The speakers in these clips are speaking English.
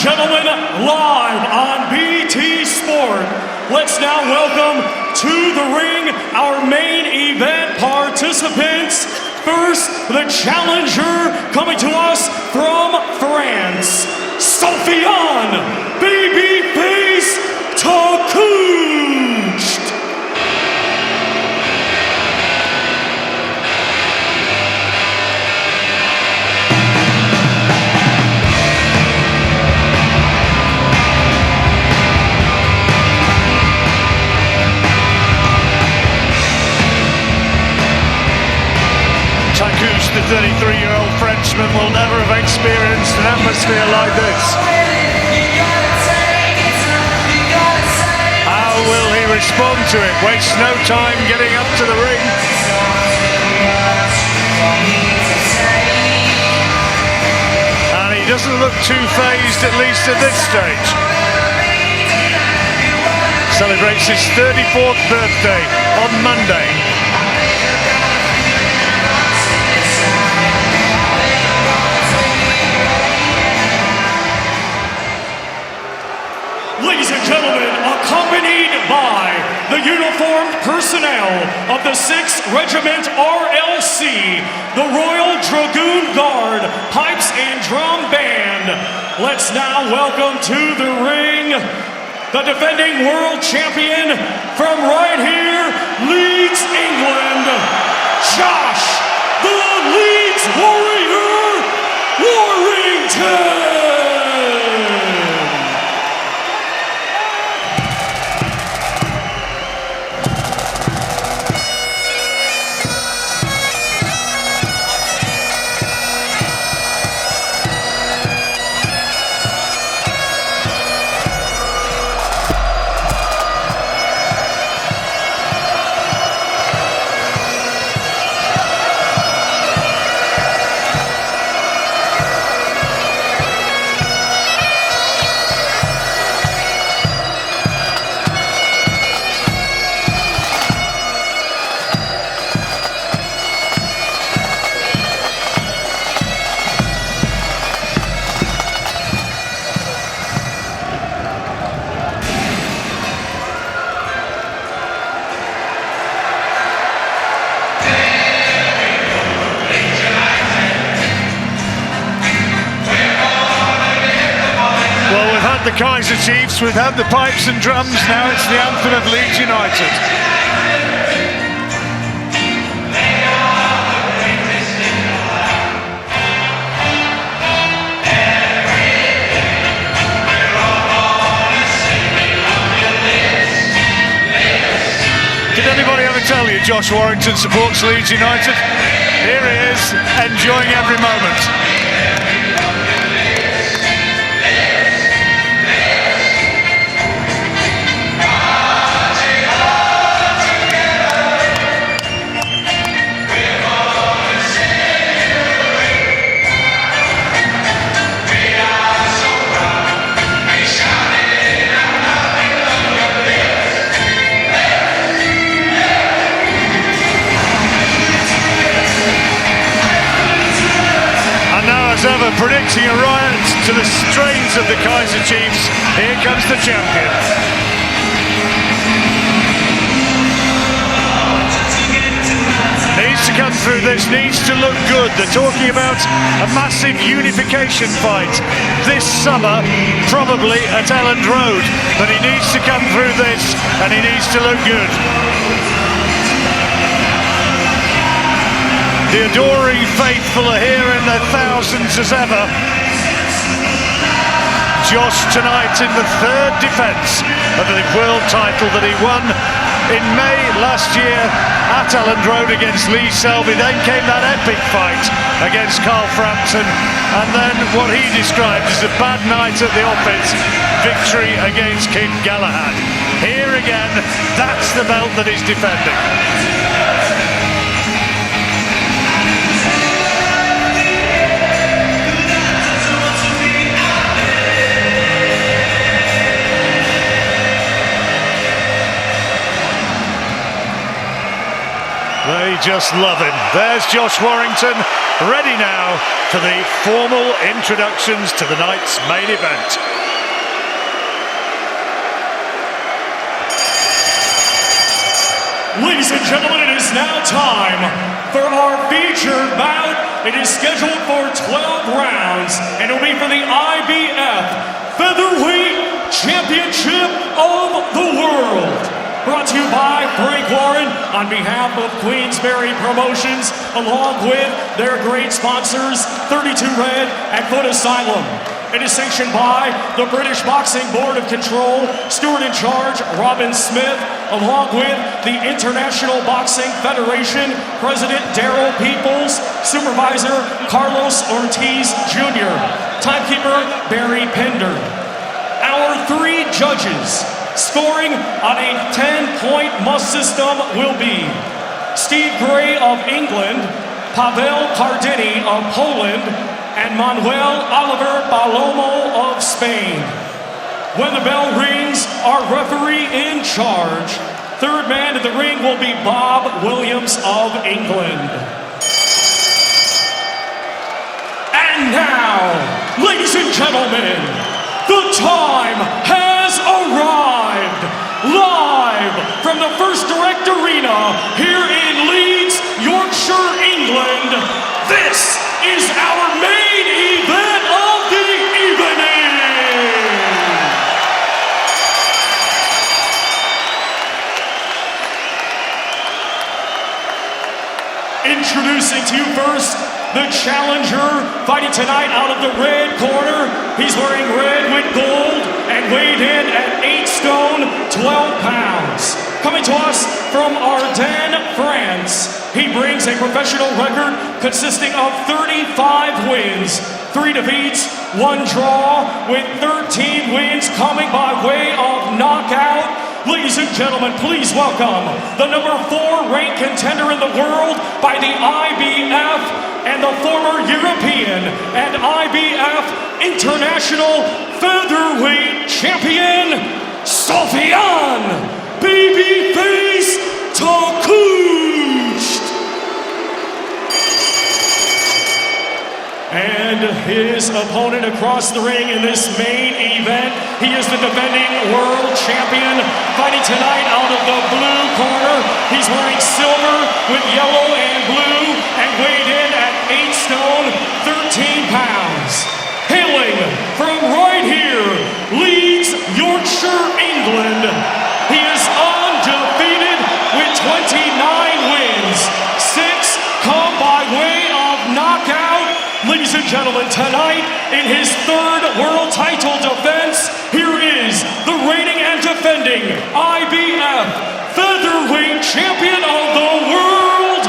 gentlemen, live on BT Sport, let's now welcome to the ring our main event participants. First, the challenger coming to us from France, Warrington Takoucht. Takoucht, the 33-year-old Frenchman, will never have experienced an atmosphere like this. How will he respond to it? Wastes no time getting up to the ring. And he doesn't look too phased, at least at this stage. Celebrates his 34th birthday on Monday. Ladies and gentlemen, accompanied by the uniformed personnel of the 6th Regiment RLC, the Royal Dragoon Guard, Pipes and Drum Band, let's now welcome to the ring the defending world champion from right here, Leeds, England, Josh, the Leeds Warrior, Warrington. The Kaiser Chiefs, we've had the pipes and drums, now it's the anthem of Leeds United. Did anybody ever tell you Josh Warrington supports Leeds United? Here he is, enjoying every moment. Ever predicting a riot to the strains of the Kaiser Chiefs, here comes the champion. Needs to come through this, needs to look good. They're talking about a massive unification fight this summer, probably at Elland Road, but he needs to come through this and he needs to look good. The adoring faithful are here in their thousands as ever. Josh tonight in the 3rd defence of the world title that he won in May last year at Elland Road against Lee Selby. Then came that epic fight against Carl Frampton, and then what he described as a bad night at the office, victory against Kim Galahad. Here again, that's the belt that he's defending. They just love him. There's Josh Warrington, ready now for the formal introductions to the night's main event. Ladies and gentlemen, it is now time for our featured bout. It is scheduled for 12 rounds, and it will be for the IBF Featherweight Championship of the World. Brought to you by Frank Warren on behalf of Queensberry Promotions, along with their great sponsors, 32 Red and Foot Asylum. It is sanctioned by the British Boxing Board of Control, steward in charge, Robin Smith, along with the International Boxing Federation, President Daryl Peoples, Supervisor Carlos Ortiz Jr., Timekeeper Barry Pender. Our 3 judges scoring on a 10-point must system will be Steve Gray of England, Pavel Cardini of Poland, and Manuel Oliver Palomo of Spain. When the bell rings, our referee in charge, third man in the ring, will be Bob Williams of England. And now, ladies and gentlemen, the time has arrived. Live from the First Direct Arena here in Leeds, Yorkshire, England, this is our main event of the evening. Introducing to you first, the challenger fighting tonight out of the red corner. He's wearing red with gold and weighed in at 8 stone, 12 pounds. Coming to us from Ardennes, France, he brings a professional record consisting of 35 wins, 3 defeats, 1 draw, with 13 wins coming by way of knockout. Ladies and gentlemen, please welcome the number 4 ranked contender in the world by the IBF and the former European and IBF International Featherweight Champion, Sofiane Babyface Takoucht. And his opponent across the ring in this main event, he is the defending world champion, fighting tonight out of the blue corner. He's wearing silver with yellow and blue and weighed in at 8 stone, 13 pounds. Hailing from right here, Leeds, Yorkshire, England, he is undefeated with 29 wins. 6 come by way of knockout. Ladies and gentlemen, tonight in his 3rd world title defense, here is the reigning and defending IBF Featherweight Champion of the World,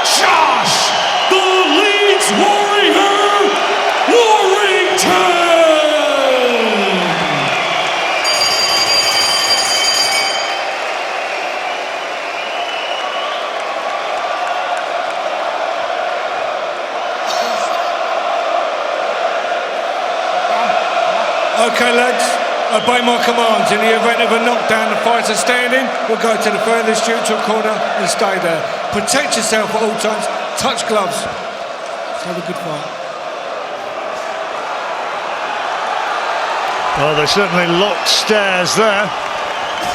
Josh the Leeds Warrior Warrington! Okay, lads, obey my commands. In the event of a knockdown, the fighter standing will go to the furthest neutral corner and stay there. Protect yourself at all times. Touch gloves. Let's have a good fight. Well, they certainly locked stairs there.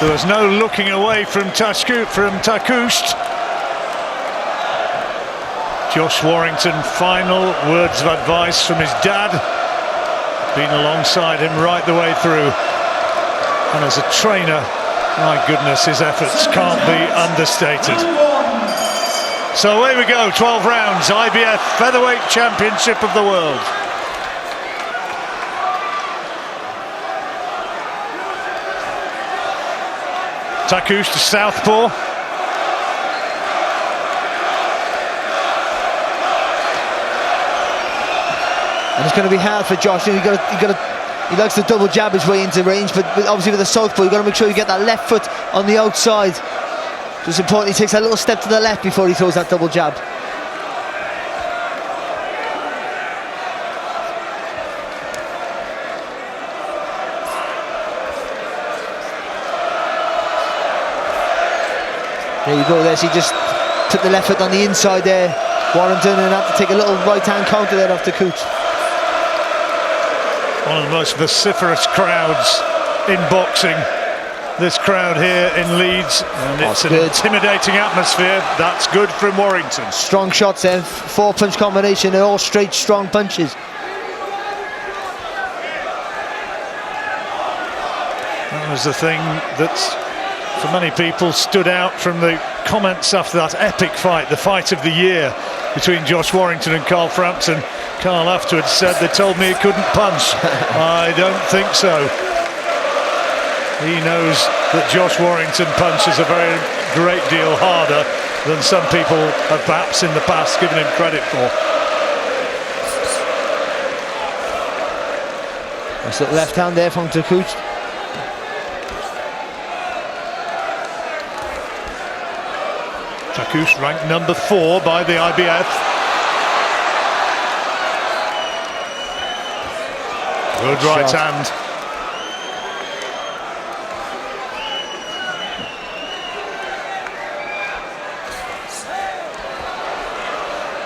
There was no looking away from Takoucht. Josh Warrington, final words of advice from his dad. Been alongside him right the way through. And as a trainer, my goodness, his efforts can't be understated. So away we go, 12 rounds, IBF Featherweight Championship of the World. Takoucht, southpaw. And it's going to be hard for Josh. He likes to double jab his way into range, but obviously with the southpaw, you've got to make sure you get that left foot on the outside. So it's important he takes a little step to the left before he throws that double jab. There you go, there. So he just took the left foot on the inside there, Warrington, and had to take a little right-hand counter there off Takoucht. One of the most vociferous crowds in boxing. this crowd here in Leeds, and it's an good. intimidating atmosphere. That's good from Warrington. Strong shots there, 4-punch combination, they're all straight, strong punches. That was the thing that, for many people, stood out from the comments after that epic fight, the fight of the year between Josh Warrington and Carl Frampton. Carl afterwards said, they told me he couldn't punch. I don't think so. He knows that Josh Warrington punches a very great deal harder than some people have perhaps in the past given him credit for. Nice little left hand there from Takoucht. Takoucht ranked number 4 by the IBF. Good right hand.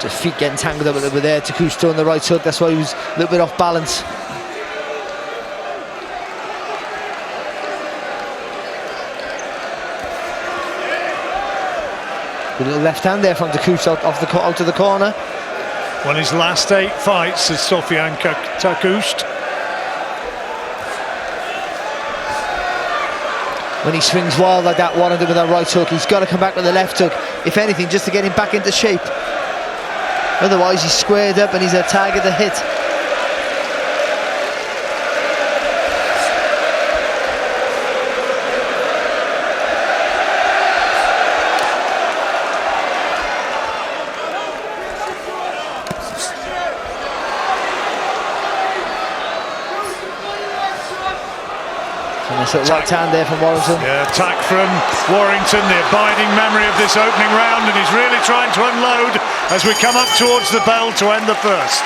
Just feet getting tangled up a little bit there. Takoucht throwing the right hook, that's why he was a little bit off balance. Good little left hand there from Takoucht out to the corner. Won his last 8 fights as Sofiane Takoucht. When he swings wild like that, Warrington with that right hook, he's got to come back with the left hook, if anything, just to get him back into shape. Otherwise, he's squared up and he's a target to hit. Nice little right hand there from Warrington. Yeah, attack from Warrington, the abiding memory of this opening round, and he's really trying to unload as we come up towards the bell to end the first.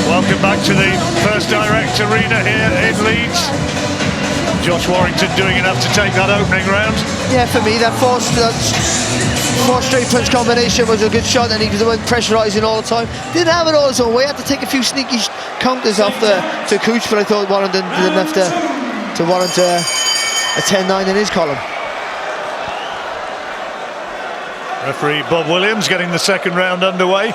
Welcome back to the First Direct Arena here in Leeds. Josh Warrington doing enough to take that opening round. Yeah, for me, that four straight punch combination was a good shot, and he was pressurising all the time. Didn't have it all his own way, had to take a few sneaky counters off the Takoucht, but I thought Warrington did enough to warrant a 10-9 in his column. Referee Bob Williams getting the second round underway.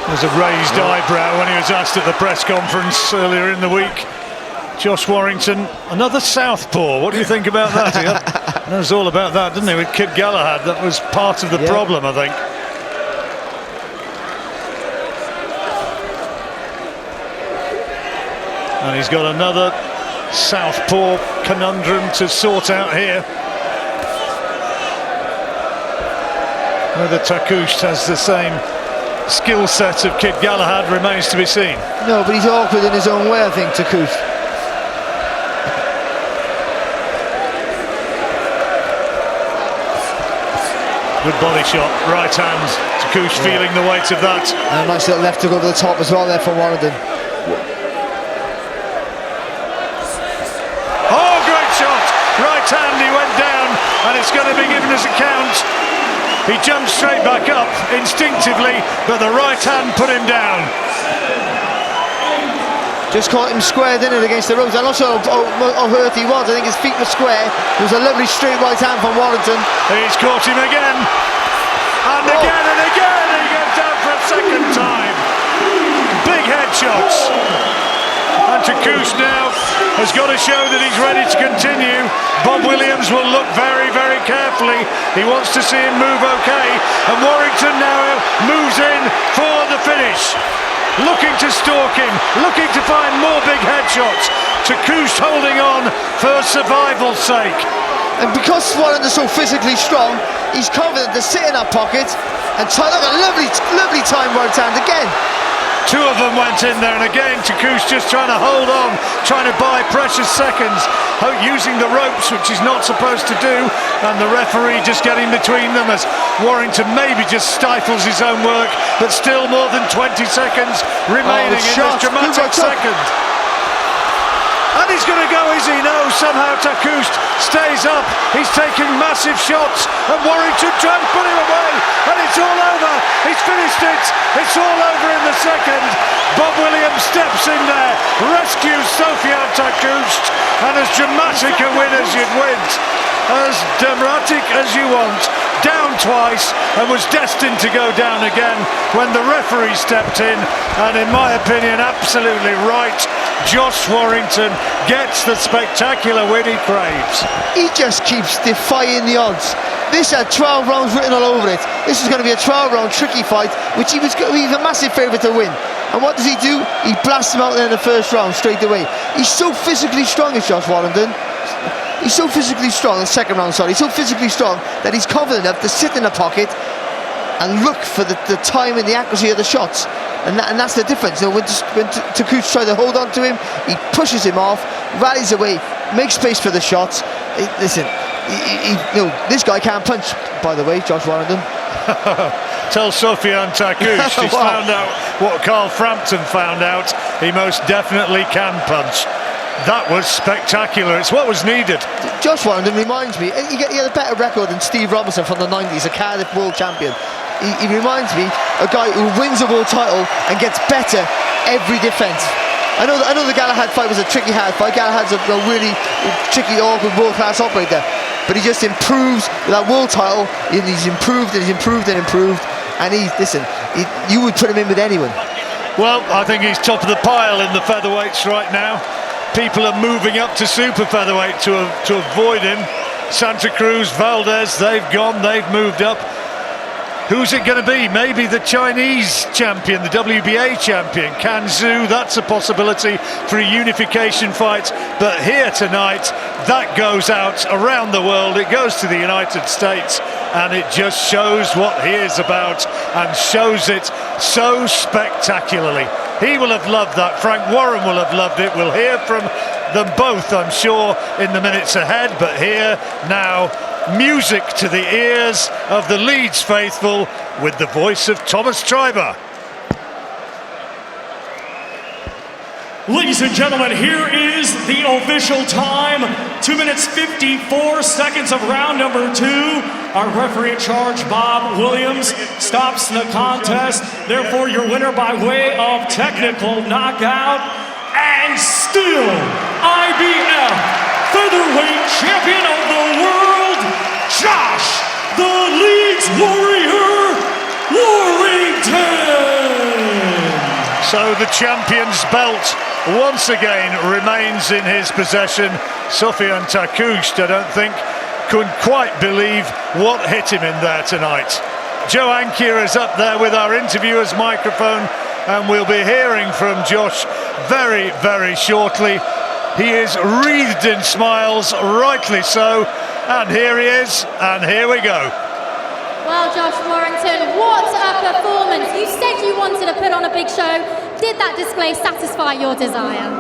There's a raised eyebrow when he was asked at the press conference earlier in the week. Josh Warrington, another southpaw. What do you think about that? He knows all about that, didn't he, with Kid Galahad? That was part of the problem, I think. And he's got another southpaw conundrum to sort out here. Whether Takoucht has the same skill set of Kid Galahad remains to be seen. No, but he's awkward in his own way, I think, Takoucht. Good body shot, right hand. Takoucht feeling the weight of that. And a nice little left to go to the top as well there from Warrington. Oh, great shot! Right hand, he went down, and it's going to be given as a count. He jumped straight back up instinctively, but the right hand put him down. Just caught him squared in it against the ropes, and also how hurt he was. I think his feet were square. It was a lovely straight right hand from Warrington. He's caught him again, and again and again. He goes down for a second time. Big headshots. And Takoucht now has got to show that he's ready to continue. Bob Williams will look very, very carefully. He wants to see him move okay. And Warrington now moves in for the finish. Looking to stalk him, looking to find more big headshots. Takoucht holding on for survival's sake. And because Warrington's so physically strong, he's confident to sit in that pocket and try. Look, a lovely time right hand again. Two of them went in there, and again Takoucht just trying to hold on, trying to buy precious seconds, using the ropes, which he's not supposed to do, and the referee just getting between them as Warrington maybe just stifles his own work, but still more than 20 seconds remaining in this dramatic second. And he's going to go easy. No, somehow Takoucht stays up. He's taking massive shots, and Warrington trying to put him away, and it's all over. He's finished it. It's all over in the second. Bob Williams steps in there, rescues Warrington Takoucht, and as dramatic a win as you'd want. As dramatic as you want. Down twice, and was destined to go down again when the referee stepped in, and in my opinion, absolutely right. Josh Warrington gets the spectacular win he craves. He just keeps defying the odds. This had 12 rounds written all over it. This was going to be a 12-round tricky fight, which he's a massive favourite to win. And what does he do? He blasts him out there in the first round straight away. He's so physically strong, is Josh Warrington. He's so physically strong, the second round, sorry. He's so physically strong that he's confident enough to sit in the pocket and look for the time and the accuracy of the shots. And that's the difference. You know, when Takoucht tries to hold on to him, he pushes him off, rallies away, makes space for the shots. Listen, this guy can't punch, by the way, Josh Warrington. Tell Warrington Takoucht he's found out what Carl Frampton found out. He most definitely can punch. That was spectacular. It's what was needed. Josh Warrington reminds me, he had a better record than Steve Robinson from the 90s, a Cardiff world champion. He reminds me a guy who wins a world title and gets better every defence. I know the Galahad fight was a tricky hard fight. Galahad's a really tricky, awkward, world-class operator, but he just improves with that world title. He's improved and he's improved and improved. And you would put him in with anyone. Well, I think he's top of the pile in the featherweights right now. People are moving up to super featherweight to avoid him. Santa Cruz, Valdez, they've gone, they've moved up. Who's it going to be? Maybe the Chinese champion, the WBA champion, Can Xu. That's a possibility for a unification fight. But here tonight, that goes out around the world. It goes to the United States, and it just shows what he is about, and shows it so spectacularly. He will have loved that. Frank Warren will have loved it. We'll hear from them both, I'm sure, in the minutes ahead. But here now, music to the ears of the Leeds faithful with the voice of Thomas Triber. Ladies and gentlemen, here is the official time. 2 minutes 54 seconds of round number 2. Our referee in charge, Bob Williams, stops the contest. Therefore, your winner by way of technical knockout, and still IBF featherweight champion of the world, Josh the Leeds Warrior Warrington. So the champion's belt once again remains in his possession. Warrington Takoucht, I don't think, could quite believe what hit him in there tonight. Joe Ankier is up there with our interviewer's microphone, and we'll be hearing from Josh very, very shortly. He is wreathed in smiles, rightly so, and here he is, and here we go. Well, Josh Warrington, what a performance. You said you wanted to put on a big show. Did that display satisfy your desire?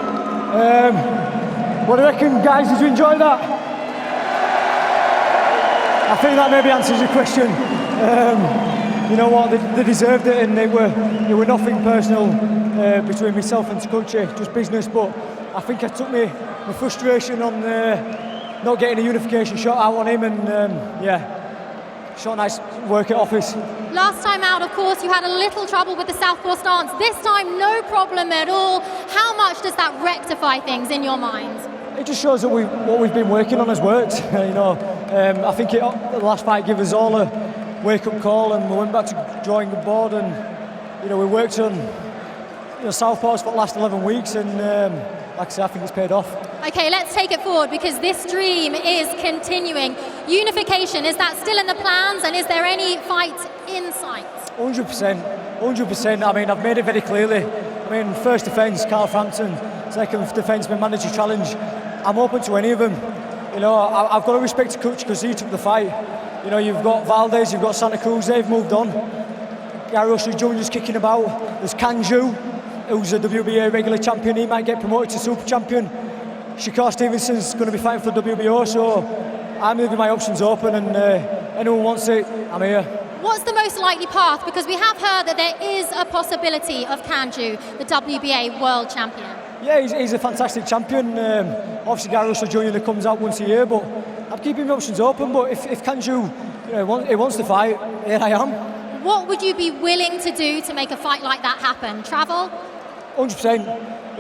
What do you reckon, guys? Did you enjoy that? I think that maybe answers your question. You know what, they deserved it, and it were nothing personal between myself and Takoucht, just business. But I think I took my frustration on not getting a unification shot out on him, and shot nice work at office. Last time out, of course, you had a little trouble with the southpaw stance. This time, no problem at all. How much does that rectify things in your mind? It just shows that what we've been working on has worked. I think the last fight gave us all a wake-up call, and we went back to drawing the board, and we worked on southpaws for the last 11 weeks, and like I said, I think it's paid off. Okay, let's take it forward, because this dream is continuing. Unification, is that still in the plans, and is there any fight in sight? 100%. I mean, I've made it very clearly. First defence, Carl Frampton. Second defence, my manager challenge. I'm open to any of them. I've got to respect Takoucht because he took the fight. You've got Valdez, you've got Santa Cruz, they've moved on. Gary Russell Jr.'s kicking about. There's Can Xu. who's a WBA regular champion, he might get promoted to super champion. Shakur Stevenson's going to be fighting for WBO, so I'm leaving my options open, and anyone wants it, I'm here. What's the most likely path? Because we have heard that there is a possibility of Kanju, the WBA world champion. Yeah, he's a fantastic champion. Obviously, Gary Russell Jr. that comes out once a year, but I'm keeping my options open. But if Kanju he wants to fight, here I am. What would you be willing to do to make a fight like that happen? Travel? 100%.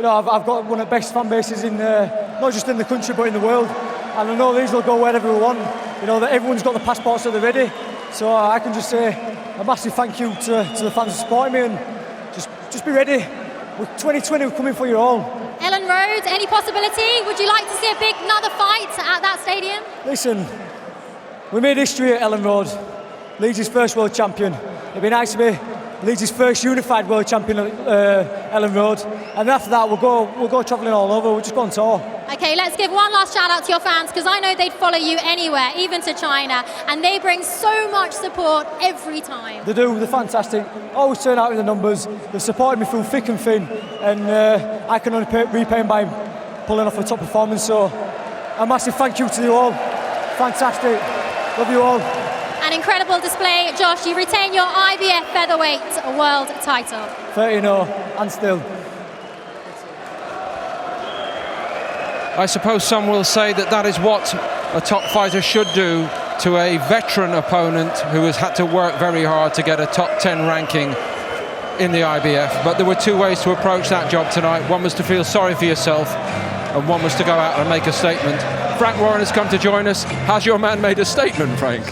I've got one of the best fan bases in not just in the country but in the world, and I know these will go wherever we want. That everyone's got the passports at the ready, so I can just say a massive thank you to the fans for supporting me, and just be ready. With 2020, we're coming for you all. Ellen Road, any possibility? Would you like to see another fight at that stadium? Listen, we made history at Ellen Road. Leeds' first world champion. It'd be nice to be Leeds' first unified world champion at Ellen Road, and after that we'll go travelling all over. We'll just go on tour. Okay, let's give one last shout out to your fans, because I know they'd follow you anywhere, even to China, and they bring so much support every time. They do, they're fantastic. Always turn out in the numbers. They've supported me through thick and thin, and I can only repay them by pulling off a top performance. So a massive thank you to you all. Fantastic. Love you all. An incredible display. Josh, you retain your IBF featherweight world title. 30-0 and still. I suppose some will say that is what a top fighter should do to a veteran opponent who has had to work very hard to get a top 10 ranking in the IBF. But there were two ways to approach that job tonight. One was to feel sorry for yourself, and one was to go out and make a statement. Frank Warren has come to join us. Has your man made a statement, Frank?